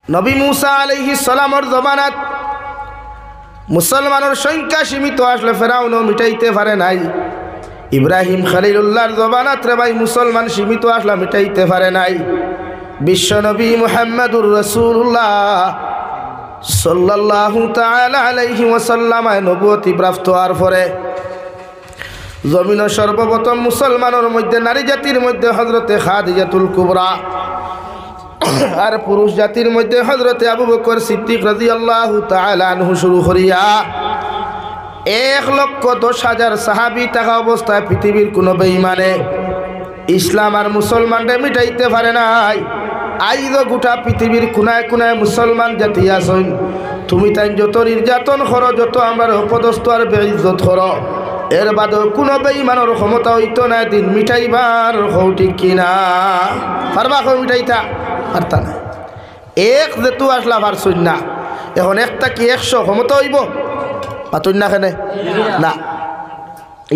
নবী মুসা আলাইহিস সালামের জমানাত মুসলমানের সংখ্যা সীমিত আসলে ফেরাউনও মিটাইতে পারে নাই। ইব্রাহিম খলিলুল্লাহর জমানাত রে ভাই মুসলমান সীমিত আসলে মিটাইতে পারে নাই। বিশ্ব নবী মুহাম্মদুর রাসূলুল্লাহ সাল্লাল্লাহু তাআলা আলাইহি ওয়াসাল্লাম নবুয়তি প্রাপ্ত হওয়ার পরে জমিনের সর্বপ্রথম মুসলমানের মধ্যে নারী জাতির মধ্যে হযরতে খাদিজাতুল কুবরা আর পুরুষ জাতির মধ্যে হযরতে আবু বকর সিদ্দিক রাদিয়াল্লাহু তাআলা আনহু শুরু করিয়া 1,10,000 সাহাবী থাকা অবস্থায় পৃথিবীর কোনো বেঈমানে ইসলাম আর মুসলমানদের মিটাইতে পারে নাই। আইজ গোটা পৃথিবীর কোনায় কোনায় মুসলমান জাতি আছেন। তুমি তাই যত নির্যাতন করো, যত আমরা অপদস্থ আর বেইজ্জত করো, এর বাদেও কোনো বেঈমানের ক্ষমতা হইতো না দিন মিটাইবার। হও ঠিক কিনা? পারবা কেউ মিটাইতা? পারতা না। এক যেহেতু আসলা পারছই না, এখন একটা কি 100 ক্ষমতা হইব? পাতই না কেনে না।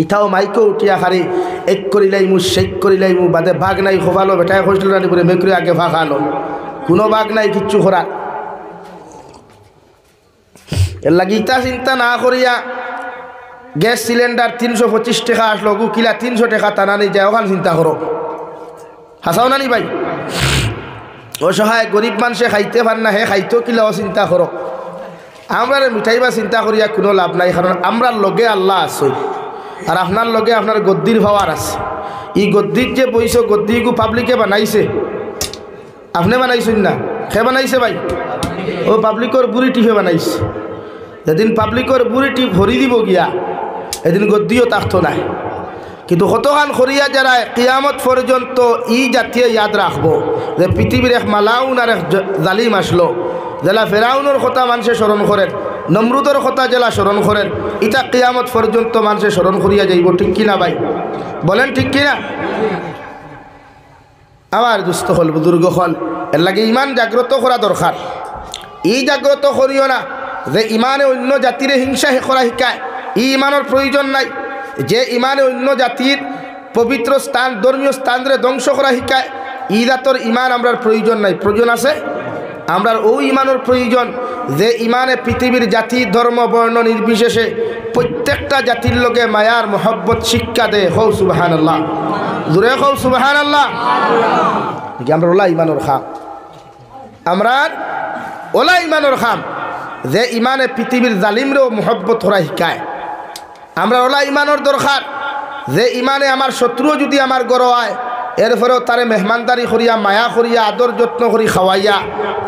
ইটাও মাইকো উঠিয়া খারি এক করিলাইমু শেক করিলাইমু বাদে ভাগ নাই খোফালো বেটায় খসল রানি করে মেকুরি আগে ফাঁকালো, কোনো ভাগ নাই কিচ্ছু করার। এর লাগি ইটা চিন্তা না করিয়া গ্যাস সিলিন্ডার 325 টাকা আসলো, কিলা 300 টাকা টানা নেই যায়, ওখানে চিন্তা করো। হাসাও নানি ভাই? অসহায় গরিব মানুষে খাইতে পার না, হে খাইতো কিলাও চিন্তা করো। আমরা মিঠাইবা চিন্তা করিয়া কোনো লাভ নাই, কারণ আমরার লগে আল্লাহ আছে আর আপনার লগে আপনার গদ্দির ভাওয়ার আছে। ই গদ্দির যে বইছ গদ্দিগু পাবলিকে বানাইছে, আপনি বানাইছেন না? সে বানাইছে ভাই? ও পাবলিকর বুড়ি টিপে বানাইছে। যেদিন পাবলিকর বুড়ি টিপ ভরি দিব গিয়া এদিন গদ্দিও থাকতো না। কিন্তু কতখান করিয়া যারা কিয়ামত পর্যন্ত ই জাতীয় ইয়াদ রাখবো যে পৃথিবীর এক মালাউন আর এক জালিম আসলো, জেলা ফেরাউনের কথা মানুষে স্মরণ করেন, নমরুদের কথা জেলা স্মরণ করেন, ইটা কিয়ামত পর্যন্ত মানুষে স্মরণ করিয়া যাইব। ঠিক কিনা ভাই? বলেন ঠিক কিনা? আমার দুস্থ হল বুজুর্গ হল, এর লাগে ইমান জাগ্রত করা দরকার। ই জাগ্রত করিও না যে ইমানে অন্য জাতিরে হিংসা করা শিকায়, ই ইমানের প্রয়োজন নাই। যে ইমানে অন্য জাতির পবিত্র স্থান ধর্মীয় স্থানরে ধ্বংস করা শিকায়, ই জাতর ইমান আমরার প্রয়োজন নাই। প্রয়োজন আছে আমরার ওই ইমানের প্রয়োজন যে ইমানে পৃথিবীর জাতি ধর্ম বর্ণ নির্বিশেষে প্রত্যেকটা জাতির লগে মায়ার মহব্বত শিক্ষা দেয়। হৌ সুবহানাল্লাহ, জোরে হৌ সুবহানাল্লাহ। আমরা ওলা ইমানোর খাম, আমরা ওলা ইমানোর খাম যে ইমানে পৃথিবীর জালিমরেও মহব্বত করা শিকায়। আমরা ওলা ইমানোর দরকার যে ইমানে আমার শত্রুও যদি আমার গড় হয় এরপরেও তারে মেহমানদারি করিয়া মায়া করিয়া আদর যত্ন করি খাওয়াইয়া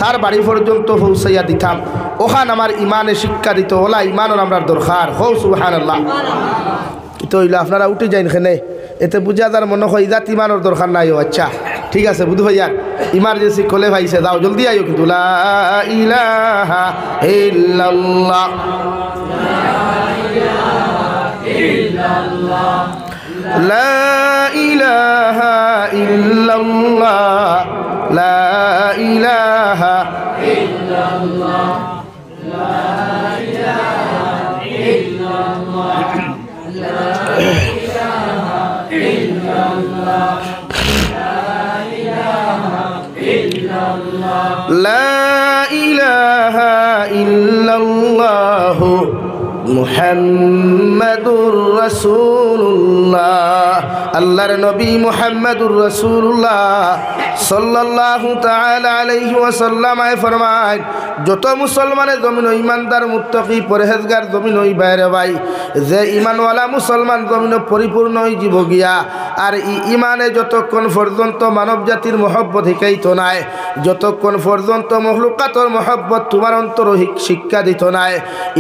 তার বাড়ি পর্যন্ত পৌঁছাইয়া দিতাম। ওখান আমার ইমানে শিক্ষা দিত। ওলা ইমানের আমরা দরকার। হৌ সুবহানাল্লাহ। তো হইলে আপনারা উঠে যাইন খেনে, এতে বুঝা যার মনে হয় ইজাত ইমানের দরকার নাই। ও আচ্ছা ঠিক আছে বুধ ভাইয়া, ইমার্জেন্সি কলে ভাইছে যাও জলদি আইও। কিন্তু লা ইলাহা ইল্লাল্লাহ লা ইলাহা ইল্লাল্লাহ লা ইলাহা ইল্লাল্লাহ লা ইলাহা ইল্লাল্লাহ লা ইলাহা ইল্লাল্লাহ লা ইলাহা ইল্লাল্লাহ মুহাম্মাদুর রাসূলুল্লাহ। আল্লাহর নবী মুহাম্মাদুর রাসূলুল্লাহ সাল্লাল্লাহু তাআলা আলাইহি ওয়াসাল্লাম ফরমায়, যত মুসলমানের জমিন ইমানদার মুত্তাকি পরহেজগার জমিন ওই বাইরে ভাই, যে ইমানওয়ালা মুসলমান জমিন পরিপূর্ণ হয়ে যাব গিয়া। আর ইমানে যতক্ষণ পর্যন্ত মানব জাতির মহব্বত শিখাইতো নাই, যতক্ষণ পর্যন্ত মখলুকাতর মহব্বত তোমার অন্তর শিক্ষা দিত নাই,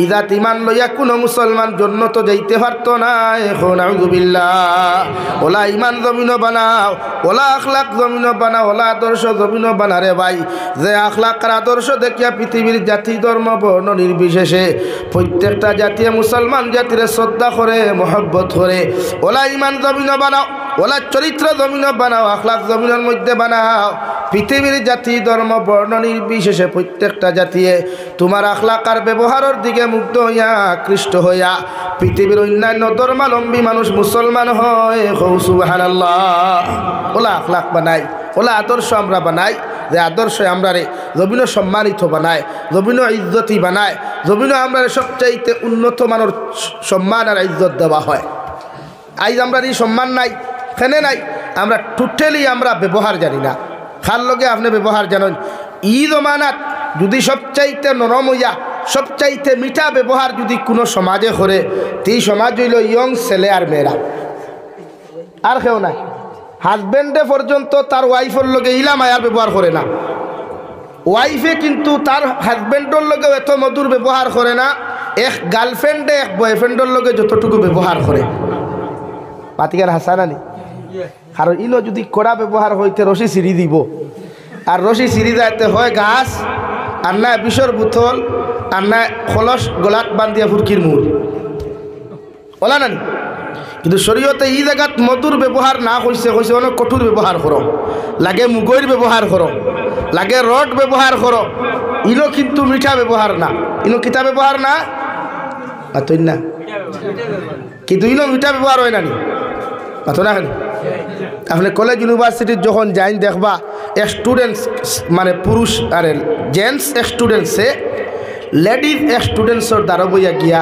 ইজাত ইমান লইয়া কোনো মুসলমান জন্য তো যাইতে পারতো না। এখন আউযুবিল্লাহ। ওলা ইমান জমিন বানাও, ওলা আখলাক জমিন বানাও, ওলা আদর্শ জমিন বানারে ভাই, যে আখলাক আর আদর্শ দেখিয়া পৃথিবীর জাতি ধর্ম বর্ণ নির্বিশেষে প্রত্যেকটা জাতি মুসলমান জাতিরে শ্রদ্ধা করে মহব্বত করে। ওলা ইমান জমিন বানাও, ওলা চরিত্র জমিন বানাও, আখলাক জমিনের মধ্যে বানাও। পৃথিবীর জাতি ধর্ম বর্ণ নির্বিশেষে প্রত্যেকটা জাতিয়ে তোমার আখলাক আর ব্যবহারের দিকে মুগ্ধ হইয়া আকৃষ্ট হইয়া পৃথিবীর অন্যান্য ধর্মাবলম্বী মানুষ মুসলমান হয়। সুবহানাল্লাহ। ওলা আখলাক বানাই, ওলা আদর্শ আমরা বানাই, যে আদর্শ আমরা রে জমিনও সম্মানিত বানায়, জমিনও ইজ্জতি বানায়, জমিনও আমরা সবচাইতে উন্নত মানের সম্মান আর ইজ্জত দেওয়া হয়। আজ আমরা এই সম্মান নাই, কেনে নাই? আমরা টোটালি আমরা ব্যবহার জানি না। খার লগে আপনি ব্যবহার জানেন। ঈদ মানাত যদি সবচাইতে নরম হইয়া সবচাইতে মিঠা ব্যবহার যদি কোনো সমাজে করে, সেই সমাজ হইল ইয়ং ছেলে আর মেয়েরা, আর কেউ নাই। হাজব্যান্ডে পর্যন্ত তার ওয়াইফের লগে ইলা মায়ার ব্যবহার করে না, ওয়াইফে কিন্তু তার হাজব্যান্ডের লগে এত মধুর ব্যবহার করে না, এক গার্লফ্রেন্ডে এক বয়ফ্রেন্ডের লগে যতটুকু ব্যবহার করে। পাতিকার হাসানানি কারণ ইনো যদি কড়া ব্যবহার হইতে রশি সিঁড়ি দিব, আর রশি সিঁড়ি যাইতে হয় গাছ, আর না বিষর বোতল, আর না খলস গলাত বান্ধিয়া ফুরকির মূল ওলা নানি। কিন্তু শরীয়তে এই জায়গাত মধুর ব্যবহার না হয়েছে, হয়েছে অনেক কঠোর ব্যবহার করো, লাগে মুগৈর ব্যবহার করো, লাগে রড ব্যবহার করো। ইনো কিন্তু মিঠা ব্যবহার না, ইনো কিতা ব্যবহার না, তুই না কিন্তু ইনো মিঠা ব্যবহার হয় না নি মাতো না। আপনি কলেজ ইউনিভার্সিটির যখন যাইন দেখবা স্টুডেন্টস মানে পুরুষ আর জেন্টস স্টুডেন্টসে লেডিজ স্টুডেন্টসর দ্বারা বইয়া গিয়া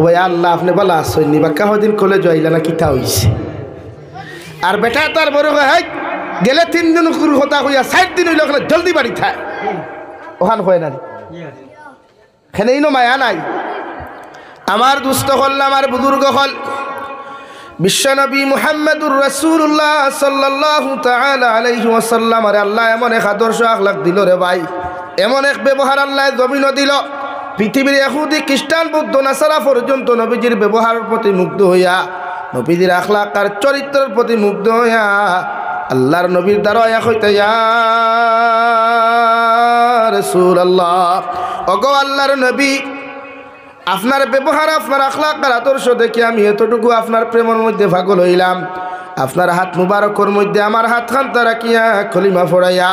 ভাই আল্লাহ আপনি বলা আসেননি বা কাহদিন কলেজ আইলা না কিতা হইছে। আর বেটা তার বড় হয় গেলে 3 দিন কথা হইয়া 60 দিন হইল ওখানে জলদি বাড়ি থায় ওখান হয় না, খেনেই নো মায়া নাই। আমার দুস্থ হল, আমার বুজুর্গ হল, বিশ্বনবী মুহাম্মদুর রাসূলুল্লাহ সাল্লাল্লাহু তাআলা আলাইহি ওয়াসাল্লাম আরে আল্লাহ এমন এক আদর্শ আখলাক দিল রে ভাই, এমন এক ব্যবহার আল্লাহ জমিনও দিল। পৃথিবীর ইহুদি খ্রিস্টান বৌদ্ধ নাসারা পর্যন্ত নবীজির ব্যবহারের প্রতি মুগ্ধ হইয়া, নবীজির আখলাক আর চরিত্রের প্রতি মুগ্ধ হইয়া আল্লাহর নবীর দ্বারা এক হইতে ইয়া রাসূলুল্লাহ, ওগো আল্লাহর নবী, আপনার ব্যবহার আপনার আখলাক আর আদর্শ দেখে আমি এতটুকু আপনার প্রেমের মধ্যে পাগল হইলাম। আপনার হাত মুবারকের মধ্যে আমার হাত খান্তা রাখিয়া খলিমা ফড়াইয়া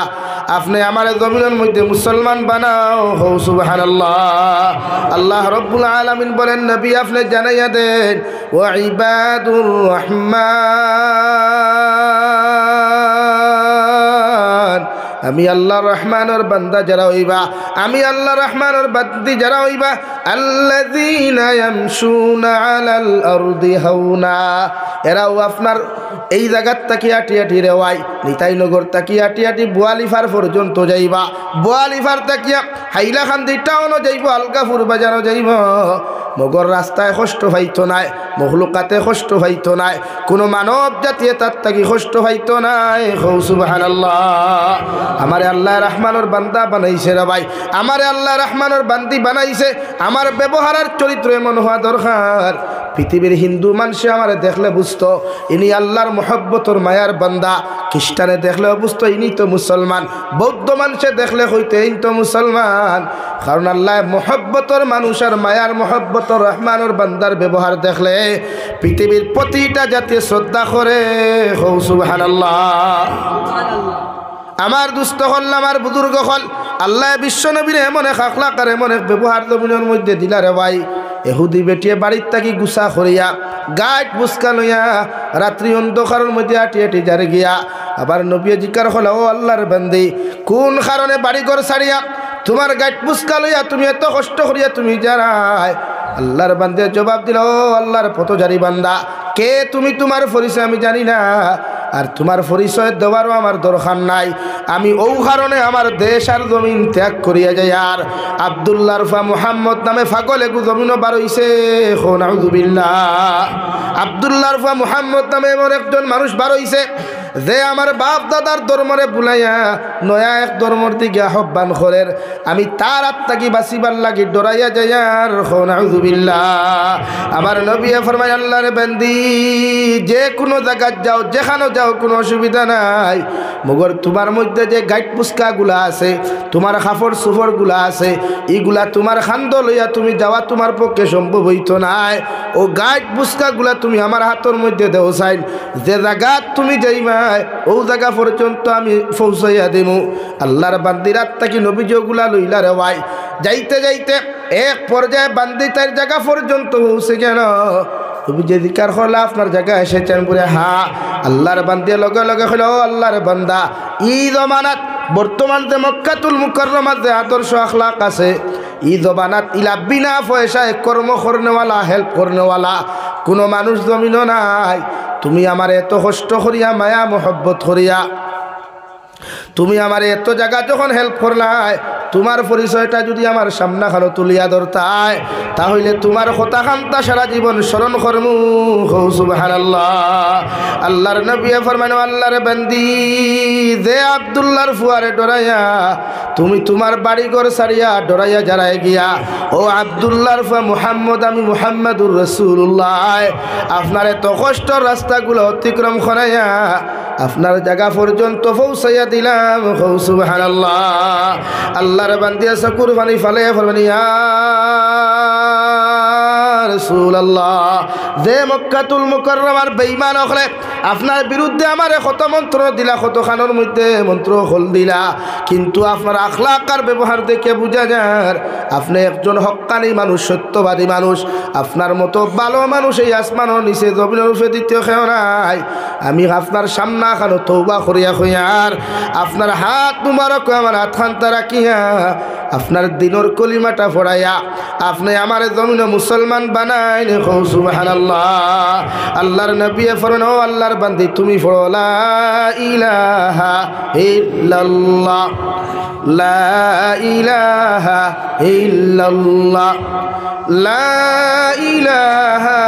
আপনি আমার জমিনের মধ্যে মুসলমান বানাও, হৌ সুবহানাল্লাহ। আল্লাহ রব্বুল আলামিন বলেন নবী আপনি জানাইয়া দেন, ওয়া ইবাদুর রহমান, আমি আল্লাহ রহমানের বান্দা যারা হইবা, আমি আল্লাহ রহমানের বান্দি যারা হইবা, আল্লাযীনা ইয়ামশুনা আলাল আরদি হাওনা, এরাও আপনার এই জায়গার তাকিয়া টিয়াটি রেওয়াই নিতাইনগর তাকিয়া টিয়াটি বোয়ালিফার পর্যন্ত যাইবা, বোয়ালিফার তাকিয়া হাইলাকান্দি টাউনও যাইব, আলকাপুর বাজারও যাইব। মগর রাস্তায় কষ্ট পাইতো নাই, মখলুকাতে কষ্ট পাইতো নাই, কোনো মানব জাতীয় তার তাকি কষ্ট পাইতো নাই। হৌ সুবহানাল্লাহ। আমারে আল্লাহ রহমানের বান্দা বানাইছে রে ভাই, আমারে আল্লাহ রহমানের বান্দি বানাইছে। আমার ব্যবহারের চরিত্র এমন হওয়া দরকার পৃথিবীর হিন্দু মানুষে আমারে দেখলে বুঝতো ইনি আল্লাহর মহব্বতর মায়ার বান্দা, খ্রিস্টানে দেখলে বুঝতো ইনি তো মুসলমান, বৌদ্ধ মানুষে দেখলে হইতে ইনি তো মুসলমান। কারণ আল্লাহ মহব্বতর মানুষ আর মায়ার মহব্বতর রহমানের বান্দার ব্যবহার দেখলে পৃথিবীর প্রতিটা জাতীয় শ্রদ্ধা করে। হৌ সুবহানাল্লাহ। আমার দুস্থ হল, আমার বুজুর্গ হল, আল্লাহ বিশ্ব নবীর এমন এক আখলাক আর এমন এক ব্যবহার জমিনের মধ্যে দিলা রে ভাই, এহুদি বেটিয়ে বাড়ির থাকি গুছা করিয়া গাছ বুসকা লইয়া রাত্রি অন্ধকারের মধ্যে আটি আটি যারে গিয়া আবার নবী জিকার হল, ও আল্লাহর বান্দি, কোন কারণে বাড়িঘর ছাড়িয়া তোমার গাছ বুসকা লইয়া তুমি এত কষ্ট করিয়া তুমি যারাই? আল্লাহর বান্দে জবাব দিল, ও আল্লাহর পথজারি বান্দা, কে তুমি? তোমার পরিচয় আমি জানি না, আর তোমার পরিচয় দেওয়ারও আমার দরকার নাই। আমি ও কারণে আমার দেশ আর জমিন ত্যাগ করিয়া যাই। আর আব্দুল্লাহ রফা মুহাম্মদ নামে ফাগল এগু জমিনও বার হইছে। নাউযুবিল্লাহ। আব্দুল্লাহ রফা মুহাম্মদ নামে এমন একজন মানুষ বার হইছে যে আমার বাপ দাদার ধর্মরে বুলাইয়া নয়া এক ধর্মর দিকে আহ্বান করেন। আমি তার আত্মাকে বাঁচিবার লাগি ডরাইয়া যাই। আর নাউযুবিল্লাহ। আমার নবী ফরমায়, আল্লাহর বান্দি, যে কোনো জায়গায় যাও, যেখানে যাও, কোনো অসুবিধা নাই, মগর তোমার মধ্যে যে গাইট পুস্কাগুলা আছে, তোমার কাপড় সুফরগুলা আছে, এইগুলা তোমার খান্দ লইয়া তুমি যাওয়া তোমার পক্ষে সম্ভব হইতো নাই। ও গাইট পুস্কাগুলা তুমি আমার হাতের মধ্যে দেও চাইন, যে জায়গা তুমি যাইবা ও জায়গা পর্যন্ত আমি পৌঁছাইয়া দেবো। আল্লাহর বান্দির আত্মাকে নবীজগুলা লইলা রে ভাই। যাইতে যাইতে এক পর্যায়ে বান্দি তার জায়গা পর্যন্ত পৌঁছে গেল। তুমি যে দিকার হল আপনার জায়গায় এসেছেন বলে, হ্যাঁ। আল্লাহর বান্দিয়া লগে লগে হলো, আল্লাহর বান্দা, ই জমানাত বর্তমান যে মক্কাতুল মুকাররমাত যে আদর্শ আখলাক আছে ই জবানাত ইলা বিনা পয়সায় কর্ম করনেওয়ালা হেল্প করনেওয়ালা কোনো মানুষ জমিনও নাই। তুমি আমার এত কষ্ট করিয়া মায়া মোহব্বত করিয়া তুমি আমার এত জায়গা যখন হেল্প করলাই তোমার পরিচয়টা যদি আমার সামনা খানো তুলিয়া ধরতায় তাহলে তোমার কথা খান্তা সারা জীবন স্মরণ করমু। সুবহানাল্লাহ। আল্লাহর নবী ফরমানো আল্লাহর বান্দি যে আব্দুল্লাহর ফুয়ারে ডরাইয়া তুমি তোমার বাড়ি ঘর সারিয়া ডরাইয়া যারাই গিয়া ও আব্দুল্লাহর ফুয়া মুহাম্মদ আমি মুহাম্মাদুর রাসূলুল্লাহ আপনার এত কষ্টর রাস্তাগুলো অতিক্রম করাইয়া আপনার জায়গা পর্যন্ত পৌঁছাইয়া দিলাম। সুবহানাল্লাহ। আল্লাহর বান্দিয়া চকুর পানি ফালে ফরমানি ইয়া রাসূলুল্লাহ যে মক্কাতুল মুকাররমার বেঈমান হলে আপনার বিরুদ্ধে আমারে কত মন্ত্র দিলা কত খানোর মধ্যে মন্ত্র হল দিলা কিন্তু আপনার আখলাক আর ব্যবহার দেখে বুঝা যায় আপনি একজন হক্কানি মানুষ সত্যবাদী মানুষ। আপনার মতো ভালো মানুষ এই আসমানের নিচে জমিনের উপরে দ্বিতীয় কেউ নাই। আমি আপনার সামনা খানো তওবা করিয়া হইয়ার আপনার হাত মুবারক আমার হাত খান্তা রাখিয়া আপনার দিনের কলিমাটা পড়াইয়া আপনি আমার জমিনে মুসলমান বানাই নে। সুবহানাল্লাহ। আল্লাহর নবী ফরমান ও আল্লাহর বান্দি তুমি পড়ো লা ইলাহা ইল্লাল্লাহ লা ইলাহা ইল্লাল্লাহ লা ইলাহা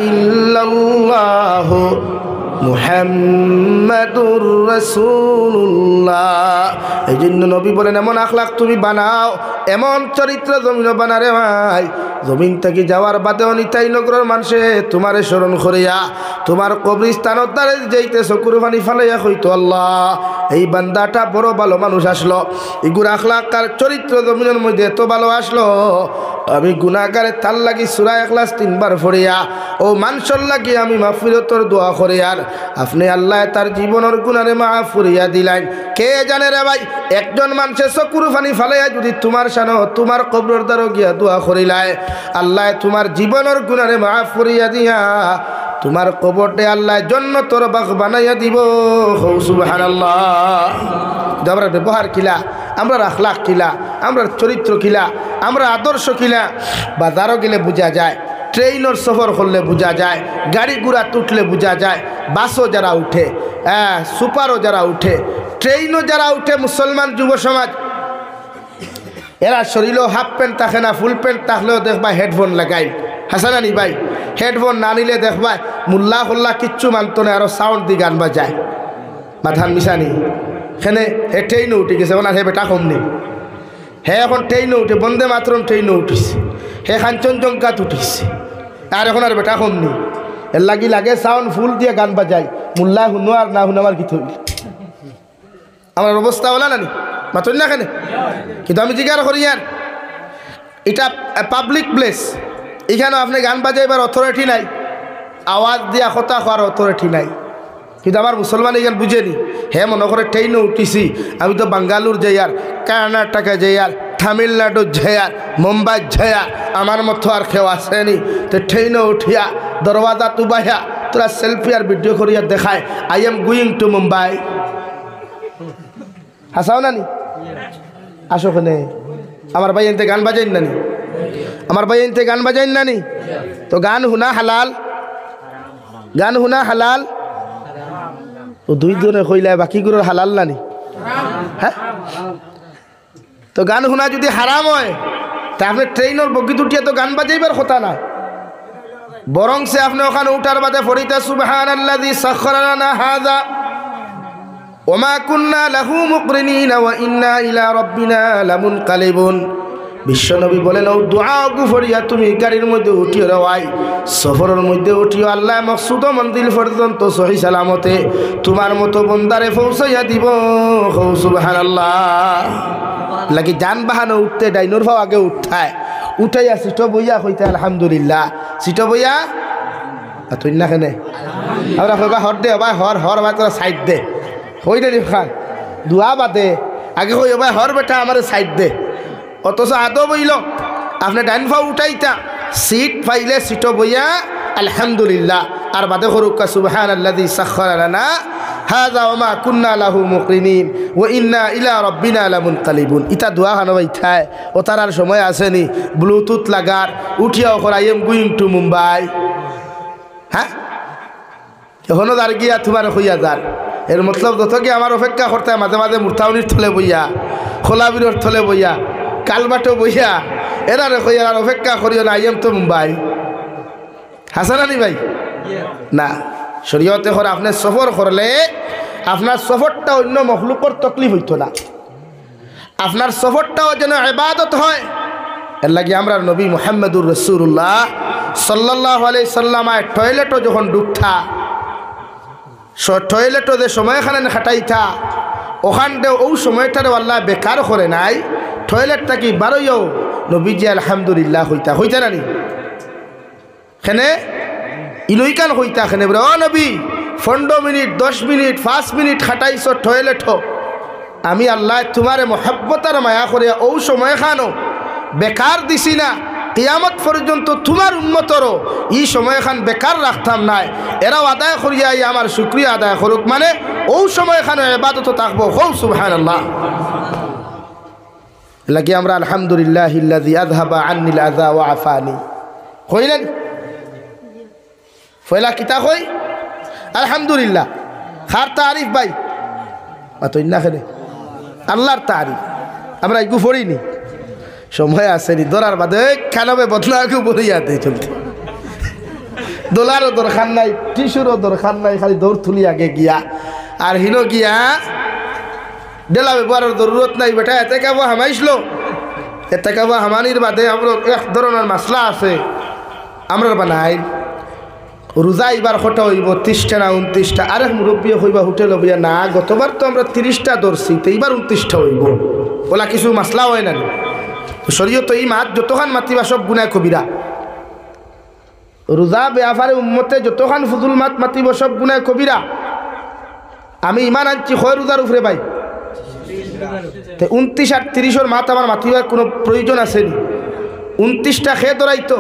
ইল্লাল্লাহ মুহাম্মাদুর রাসূলুল্লাহ। এই জন্য নবী বলেন এমন আখলাক তুমি বানাও এমন চরিত্র জমিন বানারে ভাই জমিন থেকে যাওয়ার বাদেও নিতাই নগরের মানুষে তোমারে স্মরণ করিয়া তোমার কবরস্থানত দ্বারে যাইতে চকুর পানি ফালাইয়া হইতো আল্লাহ এই বান্দাটা বড় ভালো মানুষ আসলো এগুলো আখলাক আর চরিত্র জমিনের মধ্যে এত ভালো আসলো আমি গুনাহগারে তার লাগি সূরা ইখলাস 3 বার পড়িয়া ও মানুষের লাগি আমি মাগফিরাতের দোয়া করি আর আপনি আল্লাহ তার জীবনের গুনাহে মাফ করিয়া দিলেন। কে জানে রে ভাই একজন মানুষের চকুর পানি ফালাইয়া যদি তোমার শানো তোমার কবরের দ্বারে গিয়া দোয়া করিলায় আল্লাহ তোমার জীবনের গুনাহে মাফ করিয়া দিয়া তোমার কবরতে আল্লাহ জান্নাতের বাগ বানাইয়া দিব। সুবহানাল্লাহ। আমরা ব্যবহার কিলা আমরা আখলাক কিলা আমরা চরিত্র কিলা আমরা আদর্শ কিলা বাজারও গেলে বোঝা যায় ট্রেনের সফর করলে বোঝা যায় গাড়ি ঘোড়া তুটলে বোঝা যায় বাসও যারা উঠে সুপারও যারা উঠে ট্রেনও যারা উঠে মুসলমান যুব সমাজ এরা শরীরেও হাফ প্যান্ট থাকে না ফুল প্যান্ট থাকলেও দেখবা হেডফোন লাগাই হাসানা নি ভাই হেডফোন না নিলে দেখবা মুল্লা খুল্লা কিচ্ছু মানতো না আরও সাউন্ড দিয়ে গান বাজায় মাথান মিশানি এখানে হে ট্রেনও উঠে গেছে ওনার হে বেটা কম নেই হে এখন ট্রেনও উঠে বন্দে মাতরম ট্রেনও উঠিছে হে কাঞ্চনজঙ্ঘাত উঠিছে আর এখন আর বেটা কম নেই এর লাগে সাউন্ড ফুল দিয়ে গান বাজায় মুল্লা শুনো আর না শুনো আমার কি থইল আমার অবস্থা হলা নানি মাতন না কেন কিন্তু আমি জিজ্ঞাসা করি আর এটা পাবলিক প্লেস এখানেও আপনি গান বাজাইবার অথরিটি নাই আওয়াজ দিয়া কথা হওয়ার অথরিটি নাই কিন্তু আমার মুসলমান এখানে বুঝেনি হে মনে করে ট্রেনও উঠিছি আমি তো বাঙ্গালোর যাই আর কর্ণাটকা যাই আর তামিলনাড়ু যাই আর মুম্বাই যাই আর আমার মতো আর কেউ আসেনি তো ট্রেনও উঠিয়া দরওয়াজা তুবাইয়া তোরা সেলফি আর ভিডিও করিয়া দেখায় I am going to Mumbai হাসাও নানি আসো কেনে আমার ভাই এনতে গান বাজাইন নানি আমার ভাই এনতে গান বাজাইন নানি তো গান শুনা হালাল গান শুনা হালাল ও দুই জনে কইলা বাকিগুলোর হালাল নানি হ্যাঁ তো গান শুনা যদি হারাম হয় তা আপনি ট্রেনের বগিত উঠিয়া তো গান বাজাইবার কথা না বরং সে আপনি ওখানে উঠার বাদে ফরিতা সুবহানাল্লাযী সাখখারা লানা হাযা ওমা কুন্না লাহু মুকরিনিনা ওয়া ইন্না ইলা রাব্বিনা লামুনকালিবুন। বিশ্বনবী বলেন ও দোয়া গুফরিয়া তুমি গাড়ির মধ্যে উঠিও রাই সফরের মধ্যে উঠিও আল্লাহ মকসুদ মন্দির পর্যন্ত সহি সালামতে তোমার মতো বন্দারে পৌঁছাইয়া দিব। সুবহানাল্লাহ। লাগি যানবাহনে উঠতে ডাইনোর ভাও আগে উঠায় উঠাইয়া সিটো বইয়া কইতে আলহামদুলিল্লাহ সিটো বইয়া তুই না কেনে আমরা কইবা হর দে ভাই হর হর ভাই তোরা সাইড দে হই দে খান দুয়া বাদে আগে কই ভাই হর বেটা আমার সাইড দে অথচ আদৌ বইল আপনি ডাইন ভাও উঠাইতা সিট পাইলে সিটো বইয়া আলহামদুলিল্লাহ আর বাদে করুকা সুবহানাল্লাযী সাখখারা লানা হাযা ওয়া মা কুন্না লাহু মুকরিনিন ওয়া ইন্না ইলা রাব্বিনা লামুনকালিবুন। ইতা দোয়া খানো ইথায় ও তারার সময় আসেনি ব্লুটুথ লাগার উঠিয়া ওখর I am going to Mumbai. হ্যাঁ এখনো যার গিয়া তোমার হইয়া যার এর মতলব যত কি আমার অপেক্ষা করতে মাঝে মাঝে মুরতাউনির থলে বইয়া খোলাবিরর থলে বইয়া কালবাটো বইয়া এরারে কইয়া আর অপেক্ষা করিও না আই এম তো মুম্বাই। হাসানানি ভাই না শরীয়তে করে আপনি সফর করলে আপনার সফরটা অন্য মখলুকর তকলিফ হইতো না, আপনার সফরটাও যেন ইবাদত হয়। এর লাগে আমরা নবী মুহাম্মদুর রাসূলুল্লাহ সাল্লাল্লাহু আলাইহি সাল্লামায় টয়লেটও যখন ঢুকতা টয়লেটও যে সময়খানে খাটাইতা ওখানটাও ও সময়টারে আল্লাহ বেকার করে নাই। টয়লেটটা কি বারোইও নবীজি আলহামদুলিল্লাহ হইতা হইতা নানি খেনে ইলইকান হইতা খেনে বলে ও নবী 15 মিনিট 10 মিনিট 5 মিনিট খাটাইছ টয়লেট আমি আল্লাহ তোমারে মহব্বতার মায়া করে ও সময় খানো বেকার দিছি না, কিয়ামত পর্যন্ত তোমার উম্মতরও এই সময় খান বেকার রাখতাম নাই। এরাও আদায় করিয়া আমার শুকরিয়া আদায় করুক, মানে ও সময় খানো ইবাদত থাকবো। হো সুবহানাল্লাহ। লাগি আমরা আলহামদুলিল্লাহিল্লাযী আযহাবা আন্নিল আযা ওয়া আফানি কইলেন ফয়লা কিতা কই আলহামদুলিল্লাহ। খার তারিফ ভাই অতই না খেলে আল্লাহর তারিফ আমরা একটু পড়িনি সময় আসেনি দরার বাদে খেলাবে বদলাকে বলিয়া দেয় চলতে দোলারও দরকার নাই টিস্যুরও দরকার নাই, খালি দৌড় তুলি আগে গিয়া আর হিনো গিয়া ডেলা ব্যবহারের জরুরত নাই। বেটা এতে কাবো হামাইছিল এতে কাবো হামানির বাদে আমরা এক ধরনের মাসলা আছে আমরা বানাই রোজা এবার খটা হইব 30টা না 29টা। আরেক মুরব্বী হইবা হোটেল হইয়া না গতবার তো আমরা 30টা ধরছি তো এইবার 29টা হইব ওলা কিছু মাসলা হয় না। শরীয়ত এই মাত যতখান মাতিবা সব গুনাহ কবিরা। রোজা বেআফারে উম্মতে যতখান ফুজুল মাত মাতিব সব গুনাহ কবিরা। আমি ইমান আনছি হয় রোজার উপরে ভাই 29 আর 30 মাত আমার মাতিবার কোনো প্রয়োজন আছে নি? 29টা খেয়ে ধরাইতো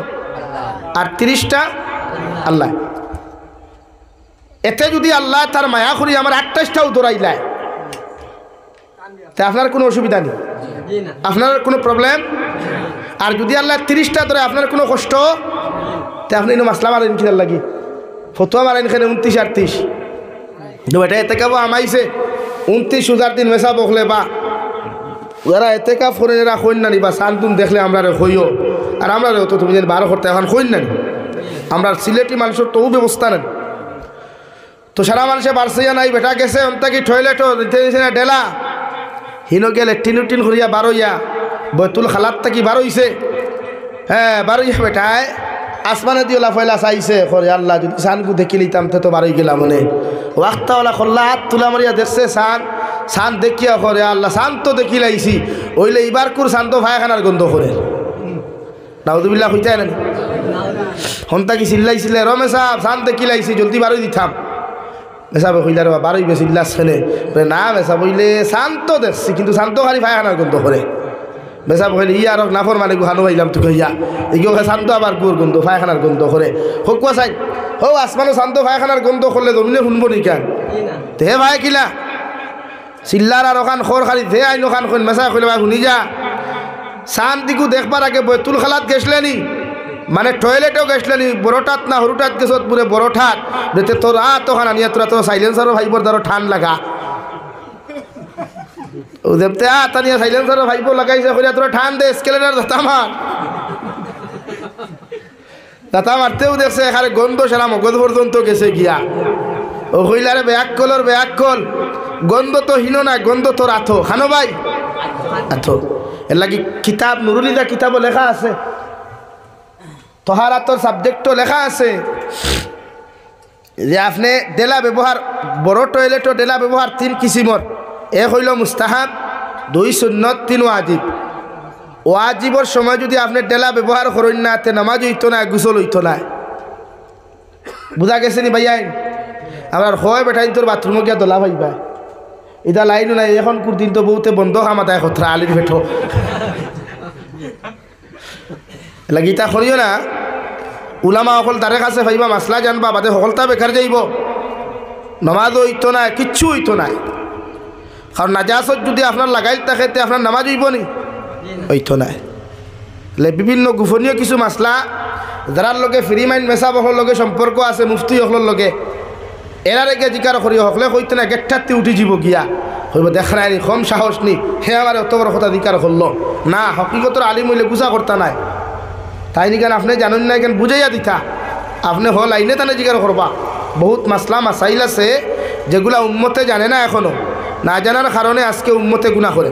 আর 30টা আল্লাহ। এতে যদি আল্লাহ তার মায়া করি আমার 28টাও ধরাইলায় তা আপনার কোনো অসুবিধা নেই, আপনার কোনো প্রবলেম। আর যদি আল্লাহ 30টা ধরে আপনার কোনো কষ্ট তা আপনি মাসলা মারেন কিনার লাগি ফতুয়া মারেন এখানে 29 আর 30 এটা এতে কাবো আমাইছে 29 রোজার দিন মেসা বকলে বা ওরা এতে কাপ করে এরা কইন নানি বা সান্তুন দেখলে আমরা হইও আর আমরা তো তুমি যেন 12 করতে এখন কইন নানি আমরা সিলেটি মানুষের তো ব্যবস্থা নেন তো সারা মানুষে বাড়ছে নাই বেটা গেছে অন্তাকি টয়লেটও দিতে না ডেলা হিনো গেলে টিনুটিন করিয়া বারোইয়া বৈতুল খালাত থাকি বারোইছে। হ্যাঁ বারোইয়া বেটায় আসমানে দিয়ে লাফাইলা চাইছে করে আল্লাহ যদি সানকু দেখি লিতাম তো বারোই গেলাম মনে ওয়াক্তাওয়ালা খোল্লা হাত তুলা মারিয়া দেখছে সান দেখিয়া করে আল্লাহ সান তো দেখি লাইছি ওইলে এইবার কুর শান্ত ভাইখানার গন্ধ করে নাউযুবিল্লাহ হইতে না হন্তা কি চিল্লাইছিলে রমে সাহেব সান দেখি লাইছি জলদি বারোই দিতাম। মেসাবে হইলা রে বারোই বেশি ইল্লাস খেলে না মেসা বইলে শান্ত দেখছি কিন্তু শান্ত খালি ভাইখানার গন্ধ করে। মেসাব হইলে ইয়া আর নাফর মানে গুহানো হইলাম তোকে ইয়া এগিয়ে শান্ত আবার গুর গন্ধ পায়খানার গন্ধ করে হোক চাই হো আসমানো শান্ত পায়খানার গন্ধ করলে জমিনে শুনবো নি কেন তে ভাই কিলা চিল্লার আর ওখান খর খালি ধে আইন ওখান খন মেসা কইলে ভাই শুনি যা সান দিকু দেখবার আগে বৈতুল খালাত গেছলেনি মানে টয়লেটও গেছলেনি বড়টাত না সরুটাত গেছত পুরে বড়ঠাত যেতে তোর তোখান আনিয়া তোরা তোর সাইলেন্সারও ভাইবর ধরো ঠান লাগা ও দেখতে তানিয়া সাইলেন্সারও ভাইব লাগাইছে কইরা তোরা ঠান দে স্কেলেটার দাতা মারতেও দেখছে এখানে গন্ধ সারা মগজ পর্যন্ত গেছে গিয়া ও কইলারে ব্যাক কল গন্ধ তো হিনো না গন্ধ তো রাথো খানো ভাই আথো এর লাগি কিতাব নুরুলিদা কিতাবও লেখা আছে তহারাতর সাবজেক্টও লেখা আছে যে আপনি ডেলা ব্যবহার বড় টয়লেটও ডেলা ব্যবহার 3 কিসিমর এক হইল মুস্তাহাব 2 সুন্নত 3 ওয়াজিব। ওয়াজিবর সময় যদি আপনি ডেলা ব্যবহার করেন না তে নামাজ হইতো না গোসল হইতো না বুঝা গেছে নি ভাইয়া আমার হয় বেটাইন তোর বাথরুমে গিয়া দোলা ভাইবা এটা লাইনও নাই এখন কুরদিন তো বহুতে বন্ধ খামাতায় খতরা আলির বেঠো লাগি তা করিও না উলামা অকল তারে কাছে ভাইবা মাসলা জানবা বাদে সকলতা বেকার যাইব নামাজও হইতো না, কিচ্ছু হইতো না। কারণ নাজাসত যদি আপনার লাগাইল থাকে তে আপনার নামাজ হইব নি? হইতো না। বিভিন্ন গোপনীয় কিছু মাসলা যারার লগে ফ্রি মাইন্ড মেসা বহর লগে সম্পর্ক আছে, মুফতি হকলোর লগে, এরার গে জিকার করি হকলে হইতো না গেটটাতে উঠি যাব গিয়া হইব দেখ নাই কম সাহস নি, হে আমার অত বড় কথা জিকার করলো না। হকিকতর আলিম হইলে গুছা করতা নাই, তাই নিকেন আপনি জানেন না কেন বুঝাইয়া দিতা, আপনি হল আইনে তানে জিকার করবা। বহুত মাসলা মাসাইল আছে যেগুলা উম্মতে জানে না, এখনো না জানার কারণে আজকে উম্মতে গুনাহ করে।